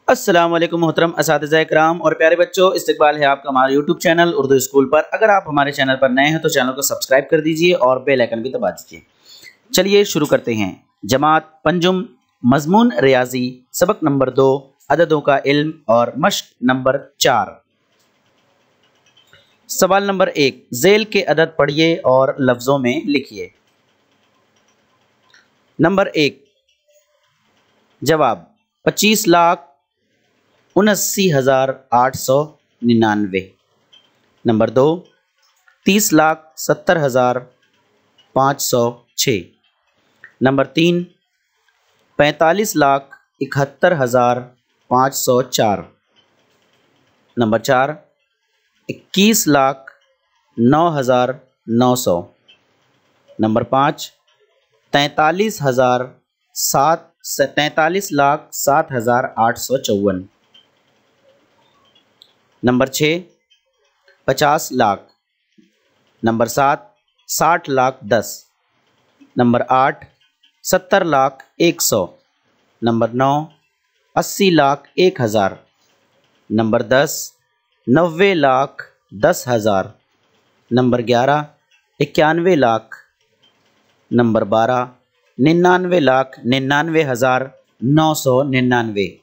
अस्सलाम वालेकुम मोहतरम असातिज़ा इकराम और प्यारे बच्चों, इस्तकबाल है आपका हमारा यूट्यूब चैनल उर्दू स्कूल पर। अगर आप हमारे चैनल पर नए हैं तो चैनल को सब्सक्राइब कर दीजिए और बेल आइकन भी दबा दीजिए। चलिए शुरू करते हैं। जमात पंजुम, मजमून रियाजी, सबक नंबर 2, अददों का इल्म और मश्क नंबर 4। सवाल नंबर 1, ज़ेल के अदद पढ़िए और लफ्ज़ों में लिखिए। नंबर 1 जवाब 25,79,899। Number 2 30,70,506। Number 3 45,71,504। Number 4 21,09,900। Number 5 43,07,854। Number 6 50 lakh. Number 7 60 lakh 10। Number 8 70 lakh 100। Number 9 80 lakh 1000। Number 10 90 lakh 10,000। Number 11 91 lakh. Number 12 99,99,999।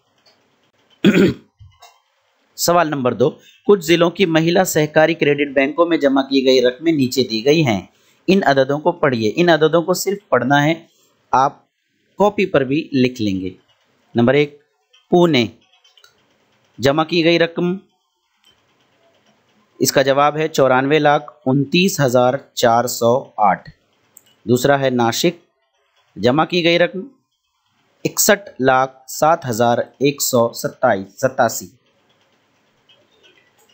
सवाल नंबर 2, कुछ जिलों की महिला सहकारी क्रेडिट बैंकों में जमा की गई रकमें नीचे दी गई हैं। इन अददों को पढ़िए। इन अददों को सिर्फ पढ़ना है, आप कॉपी पर भी लिख लेंगे। नंबर 1 पुणे, जमा की गई रकम, इसका जवाब है 94,29,408। दूसरा है नासिक, जमा की गई रकम 61,07,187।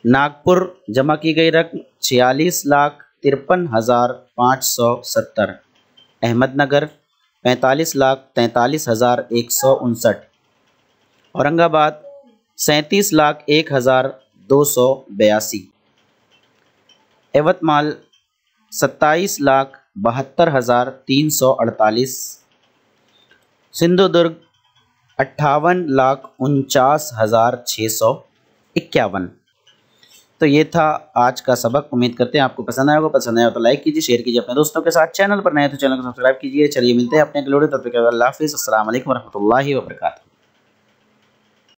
नागपुर, जमा की गई रकम 46,53,570। अहमदनगर 45,43,159। औरंगाबाद 37,01,282। यवतमाल 27,72,348। सिंधुदुर्ग 58,49,651। तो ये था आज का सबक। उम्मीद करते हैं आपको पसंद आया होगा। पसंद आया तो लाइक कीजिए, शेयर कीजिए अपने दोस्तों के साथ। चैनल पर नए तो चैनल को सब्सक्राइब कीजिए। चलिए मिलते हैं अपने अगले वीडियो, तब तक के लिए अल्लाह हाफिज़। अस्सलाम वालेकुम रहमतुल्लाहि व बरकातहू।